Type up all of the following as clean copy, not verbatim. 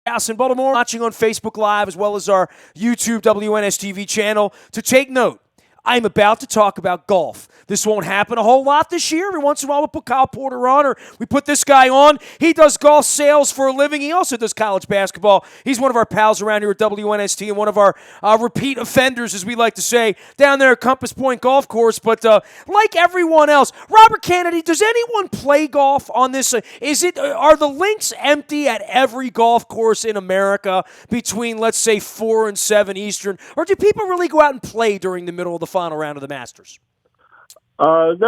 House in Baltimore, watching on Facebook Live as well as our YouTube WNSTV channel, to take note. I'm about to talk about golf. This won't happen a whole lot this year. Every once in a while, we'll put Kyle Porter on, or we put this guy on. He does golf sales for a living. He also does college basketball. He's one of our pals around here at WNST and one of our repeat offenders, as we like to say, down there at Compass Point Golf Course. But like everyone else, Robert Kennedy, does anyone play golf on this? Are the links empty at every golf course in America between, let's say, 4 and 7 Eastern? Or do people really go out and play during the middle of the final round of the Masters? It's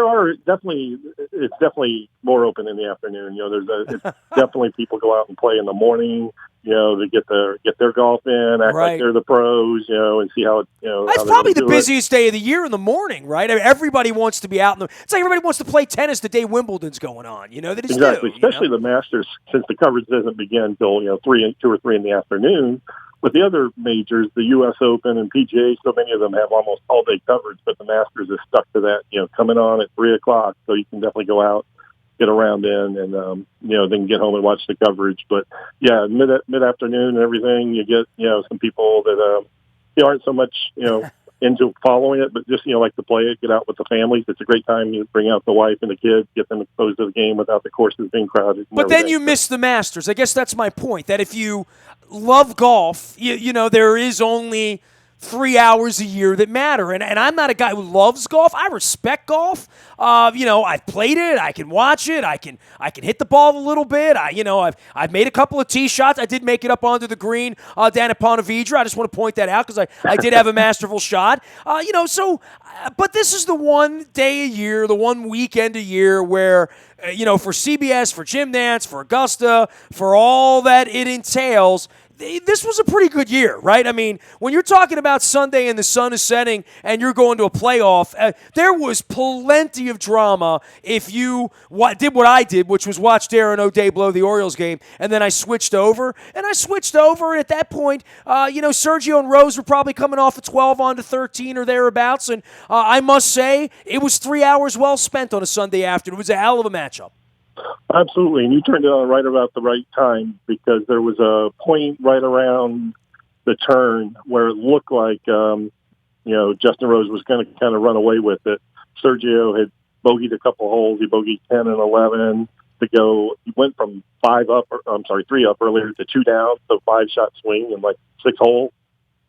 definitely more open in the afternoon. It's definitely people go out and play in the morning, to get their golf in, act like they're the pros, and see how That's probably the busiest day of the year in the morning, right? I mean, everybody wants to be out it's like everybody wants to play tennis the day Wimbledon's going on, Exactly. Especially the Masters, since the coverage doesn't begin till, 2 or 3 in the afternoon. With the other majors, the U.S. Open and PGA, so many of them have almost all-day coverage, but the Masters is stuck to that, coming on at 3 o'clock, so you can definitely go out, get a round in, and, then get home and watch the coverage. But, yeah, mid-afternoon and everything, you get, some people that aren't so much, into following it, but just, like to play it, get out with the families. It's a great time. You bring out the wife and the kids, get them exposed to the game without the courses being crowded. But then you miss the Masters. I guess that's my point, that if you love golf, there is only 3 hours a year that matter. And I'm not a guy who loves golf. I respect golf. I've played it. I can watch it. I can hit the ball a little bit. I've made a couple of tee shots. I did make it up onto the green down at Ponte Vedra. I just want to point that out because I did have a masterful shot. But this is the one day a year, the one weekend a year where, for CBS, for Jim Nantz, for Augusta, for all that it entails, this was a pretty good year, right? I mean, when you're talking about Sunday and the sun is setting and you're going to a playoff, there was plenty of drama if you did what I did, which was watch Darren O'Day blow the Orioles game, and then I switched over. And at that point, Sergio and Rose were probably coming off of 12 on to 13 or thereabouts, and I must say, it was 3 hours well spent on a Sunday afternoon. It was a hell of a matchup. Absolutely, and you turned it on right about the right time because there was a point right around the turn where it looked like, Justin Rose was going to kind of run away with it. Sergio had bogeyed a couple holes. He bogeyed 10 and 11 to go. He went from 3 up earlier to 2 down, so 5-shot swing in like 6 holes.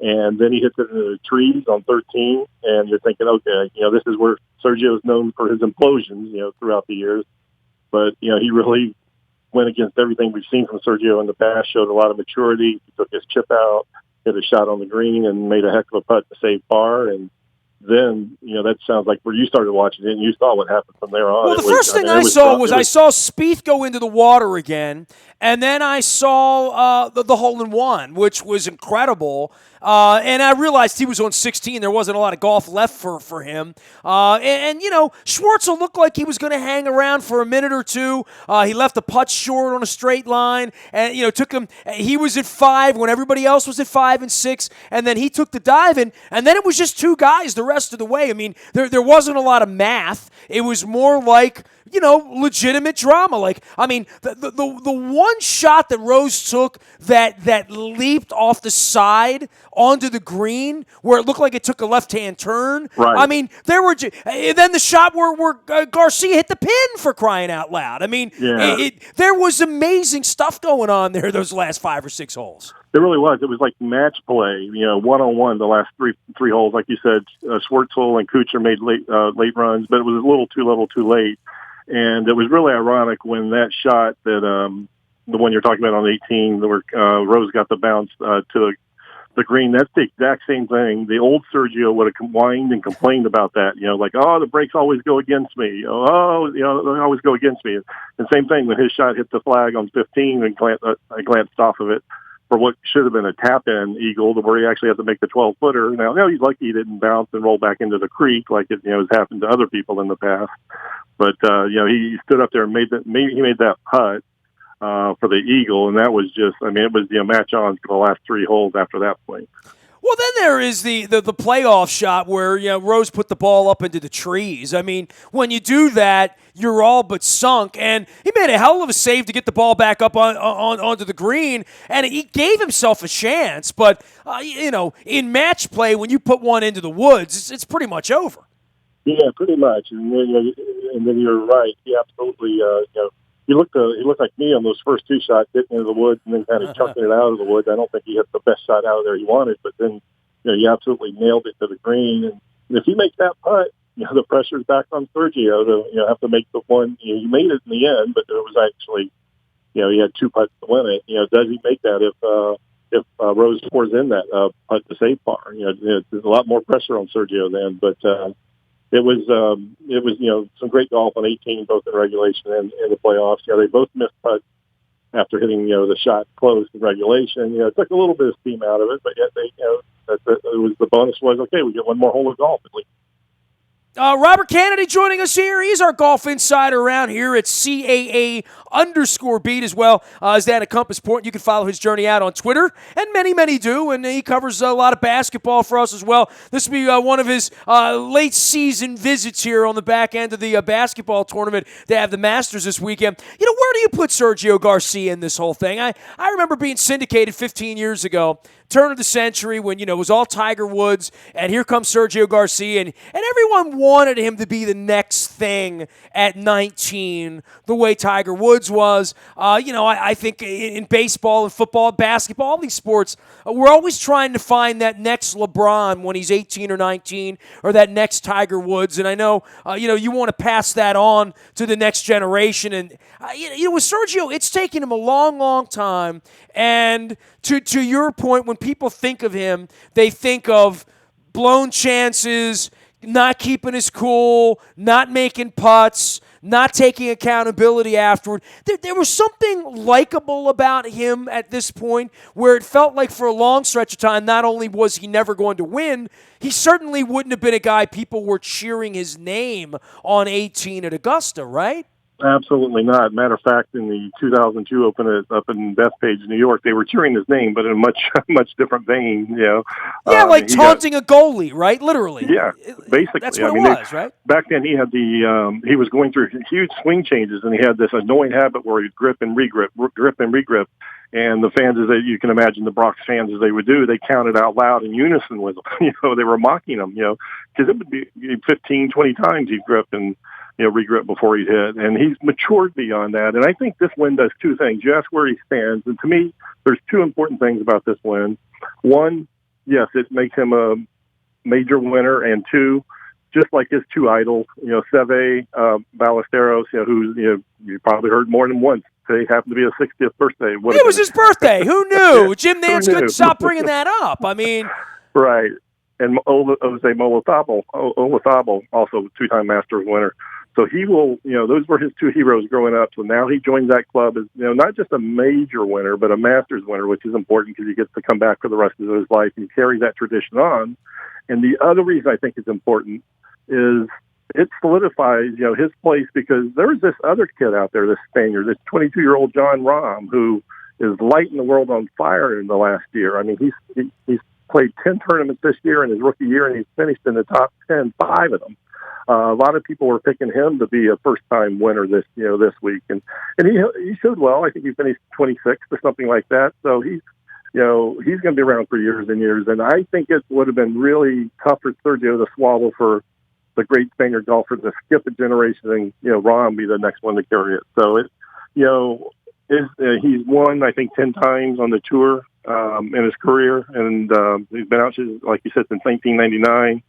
And then he hits it into the trees on 13, and you're thinking, okay, this is where Sergio is known for his implosions, throughout the years. But, he really went against everything we've seen from Sergio in the past, showed a lot of maturity. He took his chip out, hit a shot on the green, and made a heck of a putt to save par. And then, that sounds like where you started watching it, and you saw what happened from there on. Well, the first thing I saw was Spieth go into the water again, and then I saw the hole-in-one, which was incredible. And I realized he was on 16. There wasn't a lot of golf left for him. Schwartzel looked like he was going to hang around for a minute or two. He left the putt short on a straight line. And, took him – he was at 5 when everybody else was at 5 and 6. And then he took the dive in. And then it was just 2 guys the rest of the way. I mean, there wasn't a lot of math. It was more like – legitimate drama. The one shot that Rose took that leaped off the side onto the green where it looked like it took a left-hand turn. Right. I mean, then the shot where Garcia hit the pin, for crying out loud. I mean, there was amazing stuff going on there those last 5 or 6 holes. It really was. It was like match play, one-on-one the last three holes. Like you said, Schwartzel and Kuchar made late runs, but it was a little too late. And it was really ironic when that shot that the one you're talking about on 18, where Rose got the bounce to the green. That's the exact same thing. The old Sergio would have whined and complained about that. The brakes always go against me. They always go against me. And same thing when his shot hit the flag on 15 and I glanced off of it for what should have been a tap-in eagle, to where he actually had to make the 12-footer. Now he's lucky he didn't bounce and roll back into the creek like it has happened to other people in the past. But he stood up there and made that putt for the eagle, and that was just, it was match on for the last 3 holes after that point. Well, then there is the playoff shot where Rose put the ball up into the trees. I mean, when you do that, you're all but sunk. And he made a hell of a save to get the ball back up onto the green, and he gave himself a chance. But in match play, when you put one into the woods, it's pretty much over. Yeah, pretty much. And then you're right. He absolutely. He looked like me on those first two shots, hitting into the woods and then kind of chucking it out of the woods. I don't think he hit the best shot out of there he wanted, but then he absolutely nailed it to the green. And if he makes that putt, the pressure's back on Sergio to have to make the one. He made it in the end, but it was actually he had two putts to win it. Does he make that if Rose pours in that putt to save par? There's a lot more pressure on Sergio then, but. It was some great golf on 18, both in regulation and in the playoffs. They both missed putts after hitting the shot close in regulation. It took a little bit of steam out of it, but yet the bonus was okay. We get one more hole of golf at least. Robert Kennedy joining us here. He's our golf insider around here at CAA_beat as well as that at Compass Point. You can follow his journey out on Twitter, and many do, and he covers a lot of basketball for us as well. This will be one of his late season visits here on the back end of the basketball tournament. They have the Masters this weekend. Where do you put Sergio Garcia in this whole thing? I remember being syndicated 15 years ago, turn of the century, when it was all Tiger Woods, and here comes Sergio Garcia, and everyone wanted him to be the next thing at 19, the way Tiger Woods was. I think in baseball and football, basketball, all these sports, we're always trying to find that next LeBron when he's 18 or 19, or that next Tiger Woods. And I know, you want to pass that on to the next generation. And with Sergio, it's taken him a long, long time. And to your point, when people think of him, they think of blown chances, not keeping his cool, not making putts, not taking accountability afterward. There was something likable about him at this point where it felt like for a long stretch of time, not only was he never going to win, he certainly wouldn't have been a guy people were cheering his name on 18 at Augusta, right? Absolutely not. Matter of fact, in the 2002 Open up in Bethpage, New York, they were cheering his name, but in a much different vein. Yeah, like taunting a goalie, right? Literally. Yeah, basically. That's what it was, right? Back then, he had he was going through huge swing changes, and he had this annoying habit where he'd grip and regrip, grip and regrip. And the fans, you can imagine the Bronx fans, as they would do, they counted out loud in unison with him. They were mocking him, because it would be 15, 20 times he'd grip and regrip before he hit. And he's matured beyond that. And I think this win does two things. You ask where he stands. And to me, there's two important things about this win. One, yes, it makes him a major winner. And two, just like his two idols, Seve Ballesteros, who's, you probably heard more than once. They happened to be his 60th birthday. It was his birthday. Who knew? Jim Nance couldn't stop bringing that up. I mean. Right. And Jose Olazabal, also two-time Masters winner. So he will, those were his two heroes growing up. So now he joins that club as, not just a major winner, but a Masters winner, which is important because he gets to come back for the rest of his life and carry that tradition on. And the other reason I think it's important is it solidifies, his place, because there's this other kid out there, this Spaniard, this 22-year-old John Rahm, who is lighting the world on fire in the last year. I mean, he's played 10 tournaments this year in his rookie year, and he's finished in the top 10, 5 of them. A lot of people were picking him to be a first-time winner this week, and he showed well. I think he finished 26th or something like that. So he's going to be around for years and years. And I think it would have been really tough for Sergio to swallow for the great Spaniard golfer to skip a generation and Rahm be the next one to carry it. So he's won I think 10 times on the tour in his career, and he's been out, like you said, since 1999.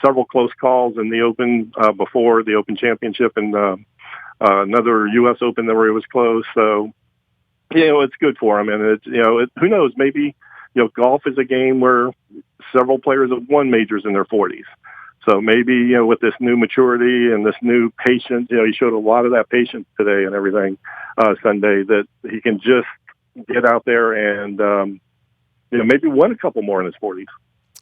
Several close calls in the Open before the Open Championship, and another U.S. Open where he was close. So, it's good for him. And who knows? Maybe golf is a game where several players have won majors in their 40s. So maybe with this new maturity and this new patience, he showed a lot of that patience today and everything Sunday, that he can just get out there and maybe win a couple more in his 40s.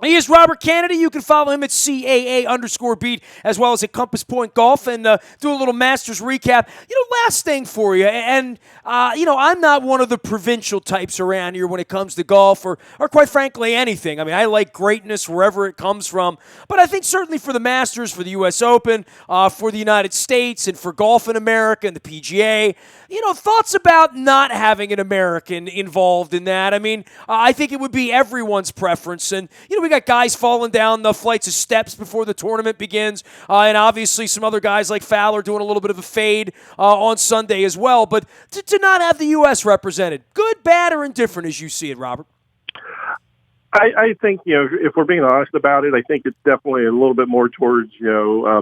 He is Robert Kennedy. You can follow him at CAA_beat as well as at Compass Point Golf and do a little Masters recap. Last thing for you, and I'm not one of the provincial types around here when it comes to golf or quite frankly anything. I mean, I like greatness wherever it comes from, but I think certainly for the Masters, for the U.S. Open, for the United States, and for golf in America and the PGA, thoughts about not having an American involved in that. I mean, I think it would be everyone's preference, and we got guys falling down the flights of steps before the tournament begins, and obviously some other guys like Fowler doing a little bit of a fade on Sunday as well. But to not have the U.S. represented, good, bad, or indifferent as you see it, Robert? I think, if we're being honest about it, I think it's definitely a little bit more towards,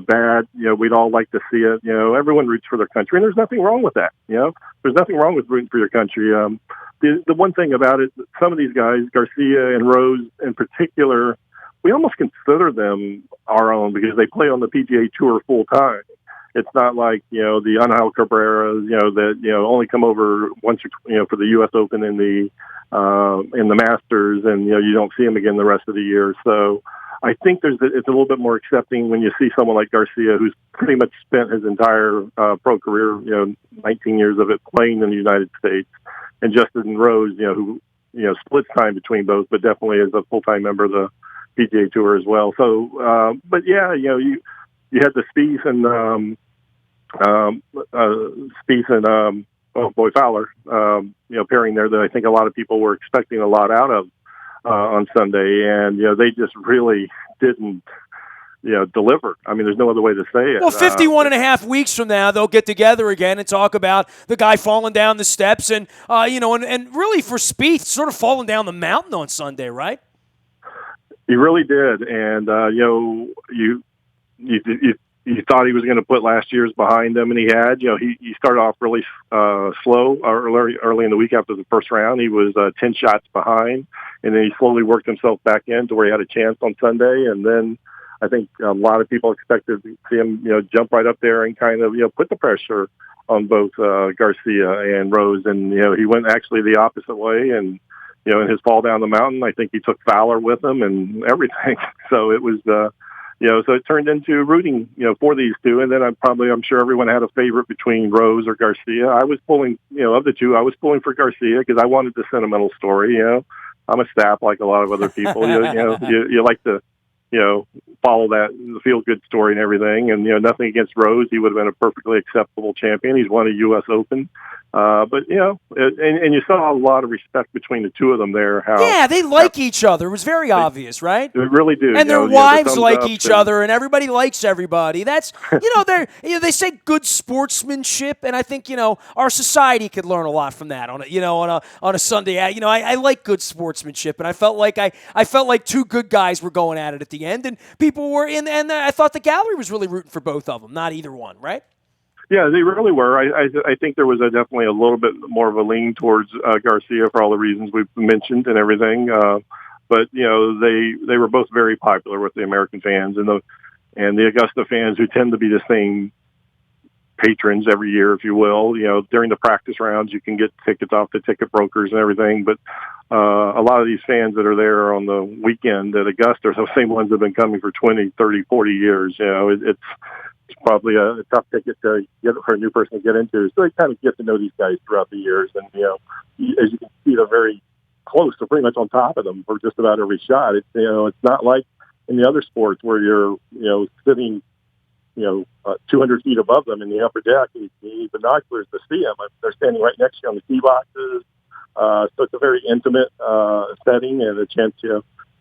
bad. We'd all like to see it. Everyone roots for their country, and there's nothing wrong with that. There's nothing wrong with rooting for your country. The one thing about it, some of these guys, Garcia and Rose in particular, we almost consider them our own because they play on the PGA Tour full time. It's not like, the Angel Cabreras, that, only come over once or, for the U.S. Open in the Masters, and, you don't see them again the rest of the year. So I think it's a little bit more accepting when you see someone like Garcia, who's pretty much spent his entire pro career, 19 years of it playing in the United States, and Justin Rose, who, splits time between both, but definitely is a full-time member of the PGA Tour as well. So, but yeah, you had the Spieth and Fowler, pairing there that I think a lot of people were expecting a lot out of on Sunday, and they just really didn't deliver. I mean, there's no other way to say it. Well, 51 and a half weeks from now, they'll get together again and talk about the guy falling down the steps and, and really for Spieth, sort of falling down the mountain on Sunday, right? He really did. And, you thought he was going to put last year's behind him, and he had. He started off really slow early in the week after the first round. He was 10 shots behind, and then he slowly worked himself back in to where he had a chance on Sunday. And then I think a lot of people expected to see him, jump right up there and kind of, put the pressure on both Garcia and Rose. And, he went actually the opposite way. And, in his fall down the mountain, I think he took Fowler with him and everything. So it was, so it turned into rooting, for these two. And then I'm sure everyone had a favorite between Rose or Garcia. I was pulling, of the two, I was pulling for Garcia because I wanted the sentimental story. I'm a staff like a lot of other people. You like to, follow the feel-good story and everything. And, nothing against Rose. He would have been a perfectly acceptable champion. He's won a U.S. Open. But, and you saw a lot of respect between the two of them there. Yeah, they like each other. It was very obvious, right? They really do. And their wives like each other, and everybody likes everybody. That's, they say good sportsmanship, and I think, our society could learn a lot from that on a Sunday. I like good sportsmanship, and I felt like two good guys were going at it at the end, and people were in, and I thought the gallery was really rooting for both of them, not either one, right? Yeah, they really were. I think there was definitely a little bit more of a lean towards Garcia for all the reasons we've mentioned and everything. But they were both very popular with the American fans and the Augusta fans, who tend to be the same patrons every year, if you will. During the practice rounds, you can get tickets off the ticket brokers and everything. But a lot of these fans that are there on the weekend at Augusta are the same ones that have been coming for 20, 30, 40 years. It's probably a tough ticket to get for a new person to get into. So they kind of get to know these guys throughout the years. And, as you can see, they're very close. They're pretty much on top of them for just about every shot. It's not like in the other sports where you're, sitting, 200 feet above them in the upper deck. You need binoculars to see them. They're standing right next to you on the tee boxes. So it's a very intimate setting and a chance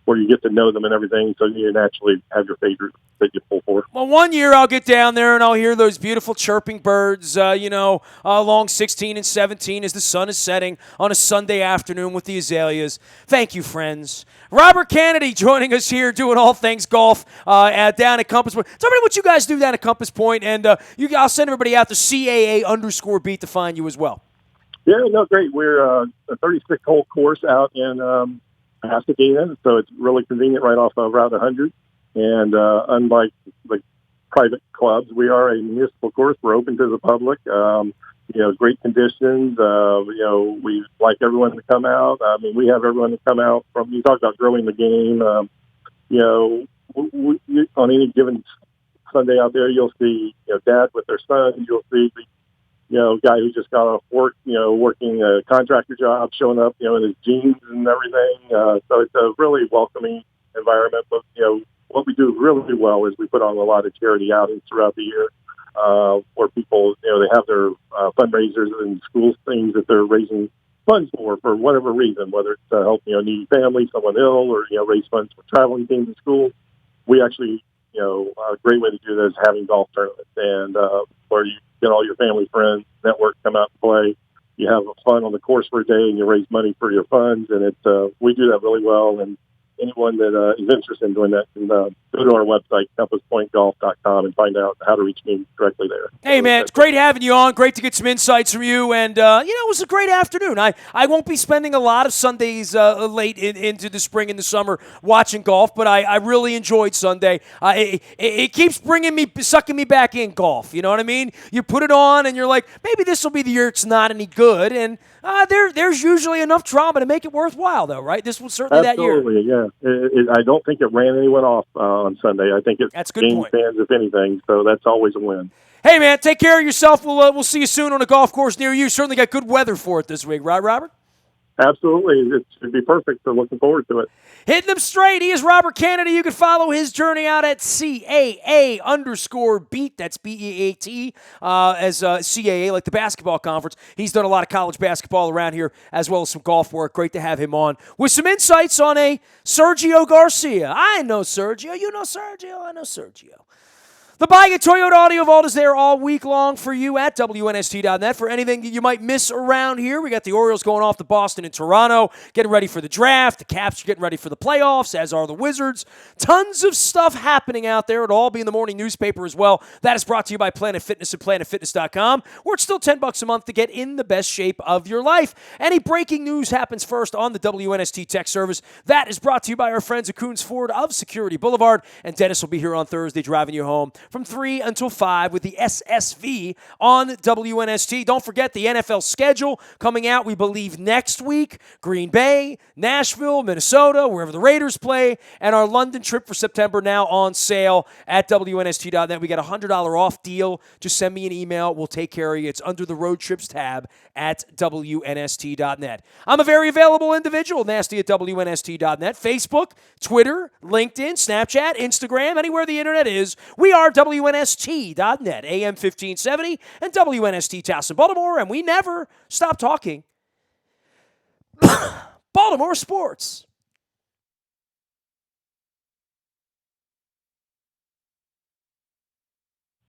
where you get to know them and everything, so you naturally have your favorite that you pull for. Well, one year I'll get down there and I'll hear those beautiful chirping birds, along 16 and 17 as the sun is setting on a Sunday afternoon with the azaleas. Thank you, friends. Robert Kennedy joining us here doing all things golf down at Compass Point. Tell me what you guys do down at Compass Point, and I'll send everybody out to CAA_beat to find you as well. Yeah, no, great. We're a 36-hole course out in Pasadena, so it's really convenient right off of Route 100. And unlike the private clubs, we are a municipal course. We're open to the public. Great conditions. We like everyone to come out. I mean, we have everyone to come out from. You talk about growing the game. On any given Sunday out there, you'll see dad with their son. You'll see the guy who just got off work, working a contractor job, showing up, in his jeans and everything. So it's a really welcoming environment. But what we do really well is we put on a lot of charity outings throughout the year, where people, they have their fundraisers and school things that they're raising funds for whatever reason, whether it's to help needy families, someone ill, or raise funds for traveling teams in school. We actually, a great way to do that is having golf tournaments, and where you get all your family, friends, network, come out and play. You have fun on the course for a day, and you raise money for your funds. And we do that really well. And anyone that is interested in doing that can go to our website, compasspointgolf.com, and find out how to reach me directly there. Hey, man, it's great having you on. Great to get some insights from you. And, it was a great afternoon. I won't be spending a lot of Sundays late into the spring and the summer watching golf, but I really enjoyed Sunday. It keeps sucking me back in golf. You know what I mean? You put it on, and you're like, maybe this will be the year it's not any good. And there's usually enough drama to make it worthwhile, though, right? This was certainly Absolutely, that year. Yeah. I don't think it ran anyone off on Sunday. I think it gained fans, if anything, so that's always a win. Hey, man, take care of yourself. We'll see you soon on a golf course near you. Certainly got good weather for it this week, right, Robert? Absolutely. It should be perfect, so looking forward to it. Hitting them straight. He is Robert Kennedy. You can follow his journey out at CAA_beat. That's BEAT, as CAA, like the basketball conference. He's done a lot of college basketball around here, as well as some golf work. Great to have him on with some insights on a Sergio Garcia. I know Sergio. You know Sergio. I know Sergio. The Buying a Toyota Audio Vault is there all week long for you at WNST.net. For anything that you might miss around here, we got the Orioles going off to Boston and Toronto, getting ready for the draft. The Caps are getting ready for the playoffs, as are the Wizards. Tons of stuff happening out there. It'll all be in the morning newspaper as well. That is brought to you by Planet Fitness and PlanetFitness.com, where it's still $10 a month to get in the best shape of your life. Any breaking news happens first on the WNST tech service. That is brought to you by our friends at Coons Ford of Security Boulevard. And Dennis will be here on Thursday driving you home from 3 until 5 with the SSV on WNST. Don't forget the NFL schedule coming out, we believe, next week. Green Bay, Nashville, Minnesota, wherever the Raiders play, and our London trip for September now on sale at WNST.net. We got a $100 off deal. Just send me an email. We'll take care of you. It's under the Road Trips tab at WNST.net. I'm a very available individual, Nasty at WNST.net. Facebook, Twitter, LinkedIn, Snapchat, Instagram, anywhere the internet is. We are WNST.net, AM 1570, and WNST Towson, Baltimore, and we never stop talking Baltimore sports.